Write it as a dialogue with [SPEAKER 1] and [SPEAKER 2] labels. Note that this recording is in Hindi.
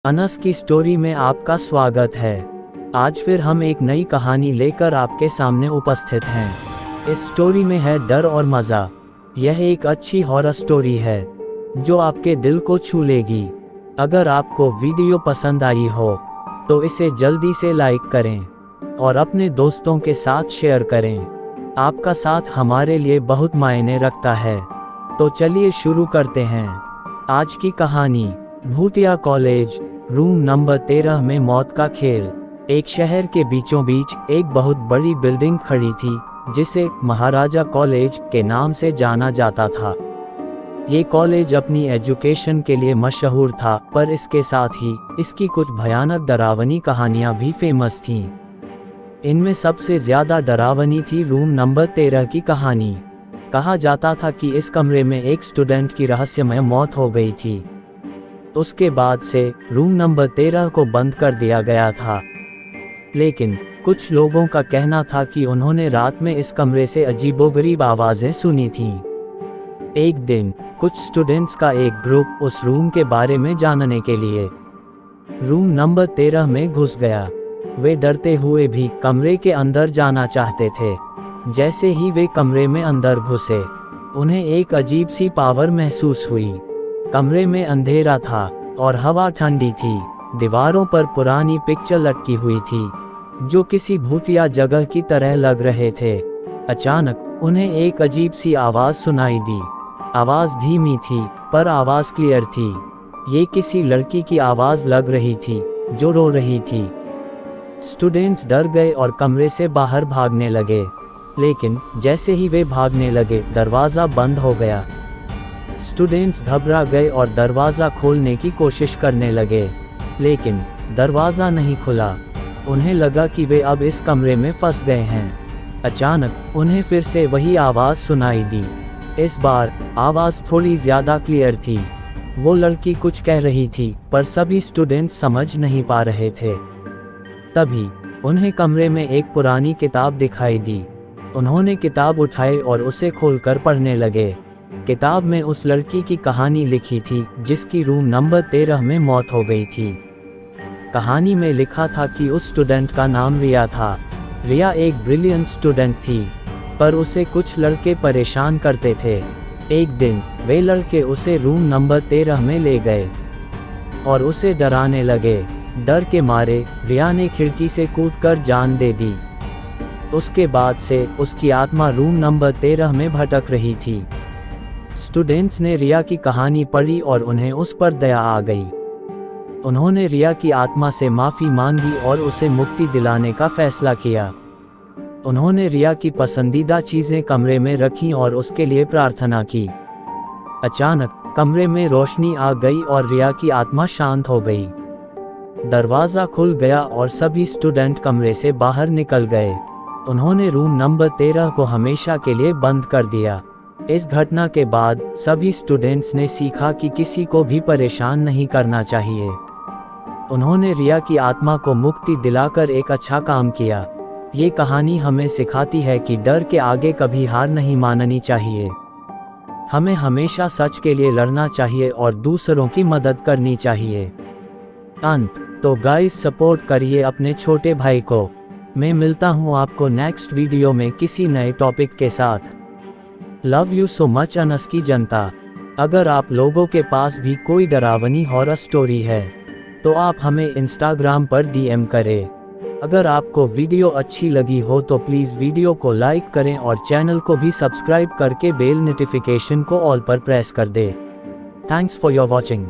[SPEAKER 1] अनस की स्टोरी में आपका स्वागत है। आज फिर हम एक नई कहानी लेकर आपके सामने उपस्थित हैं। इस स्टोरी में है डर और मज़ा। यह एक अच्छी हॉरर स्टोरी है जो आपके दिल को छू लेगी। अगर आपको वीडियो पसंद आई हो तो इसे जल्दी से लाइक करें और अपने दोस्तों के साथ शेयर करें। आपका साथ हमारे लिए बहुत मायने रखता है। तो चलिए शुरू करते हैं। आज की कहानी भूतिया कॉलेज, रूम नंबर 13 में मौत का खेल। एक शहर के बीचों बीच एक बहुत बड़ी बिल्डिंग खड़ी थी जिसे महाराजा कॉलेज के नाम से जाना जाता था। ये कॉलेज अपनी एजुकेशन के लिए मशहूर था, पर इसके साथ ही इसकी कुछ भयानक डरावनी कहानियां भी फेमस थीं। इनमें सबसे ज़्यादा डरावनी थी रूम नंबर 13 की कहानी। कहा जाता था कि इस कमरे में एक स्टूडेंट की रहस्यमय मौत हो गई थी। उसके बाद से रूम नंबर 13 को बंद कर दिया गया था, लेकिन कुछ लोगों का कहना था कि उन्होंने रात में इस कमरे से अजीबोगरीब आवाज़ें सुनी थीं। एक दिन कुछ स्टूडेंट्स का एक ग्रुप उस रूम के बारे में जानने के लिए रूम नंबर 13 में घुस गया। वे डरते हुए भी कमरे के अंदर जाना चाहते थे। जैसे ही वे कमरे में अंदर घुसे, उन्हें एक अजीब सी पावर महसूस हुई। कमरे में अंधेरा था और हवा ठंडी थी। दीवारों पर पुरानी पिक्चर लटकी हुई थी जो किसी भूतिया जगह की तरह लग रहे थे। अचानक उन्हें एक अजीब सी आवाज़ सुनाई दी। आवाज़ धीमी थी पर आवाज़ क्लियर थी। ये किसी लड़की की आवाज़ लग रही थी जो रो रही थी। स्टूडेंट्स डर गए और कमरे से बाहर भागने लगे, लेकिन जैसे ही वे भागने लगे दरवाज़ा बंद हो गया। स्टूडेंट्स घबरा गए और दरवाज़ा खोलने की कोशिश करने लगे, लेकिन दरवाज़ा नहीं खुला। उन्हें लगा कि वे अब इस कमरे में फंस गए हैं। अचानक उन्हें फिर से वही आवाज़ सुनाई दी। इस बार आवाज़ थोड़ी ज़्यादा क्लियर थी। वो लड़की कुछ कह रही थी पर सभी स्टूडेंट्स समझ नहीं पा रहे थे। तभी उन्हें कमरे में एक पुरानी किताब दिखाई दी। उन्होंने किताब उठाई और उसे खोलकर पढ़ने लगे। किताब में उस लड़की की कहानी लिखी थी जिसकी रूम नंबर 13 में मौत हो गई थी। कहानी में लिखा था कि उस स्टूडेंट का नाम रिया था। रिया एक ब्रिलियंट स्टूडेंट थी, पर उसे कुछ लड़के परेशान करते थे। एक दिन वे लड़के उसे रूम नंबर 13 में ले गए और उसे डराने लगे। डर के मारे रिया ने खिड़की से कूदकर जान दे दी। उसके बाद से उसकी आत्मा रूम नंबर 13 में भटक रही थी। स्टूडेंट्स ने रिया की कहानी पढ़ी और उन्हें उस पर दया आ गई। उन्होंने रिया की आत्मा से माफ़ी मांगी और उसे मुक्ति दिलाने का फैसला किया। उन्होंने रिया की पसंदीदा चीज़ें कमरे में रखीं और उसके लिए प्रार्थना की। अचानक कमरे में रोशनी आ गई और रिया की आत्मा शांत हो गई। दरवाज़ा खुल गया और सभी स्टूडेंट कमरे से बाहर निकल गए। उन्होंने रूम नंबर 13 को हमेशा के लिए बंद कर दिया। इस घटना के बाद सभी स्टूडेंट्स ने सीखा कि किसी को भी परेशान नहीं करना चाहिए। उन्होंने रिया की आत्मा को मुक्ति दिलाकर एक अच्छा काम किया। ये कहानी हमें सिखाती है कि डर के आगे कभी हार नहीं माननी चाहिए। हमें हमेशा सच के लिए लड़ना चाहिए और दूसरों की मदद करनी चाहिए। अंत तो गाइस, सपोर्ट करिए अपने छोटे भाई को। मैं मिलता हूँ आपको नेक्स्ट वीडियो में किसी नए टॉपिक के साथ। Love you so much Anas की जनता। अगर आप लोगों के पास भी कोई डरावनी हॉरर स्टोरी है तो आप हमें इंस्टाग्राम पर डीएम करें। अगर आपको वीडियो अच्छी लगी हो तो प्लीज़ वीडियो को लाइक करें और चैनल को भी सब्सक्राइब करके बेल नोटिफिकेशन को ऑल पर प्रेस कर दें। Thanks for your watching.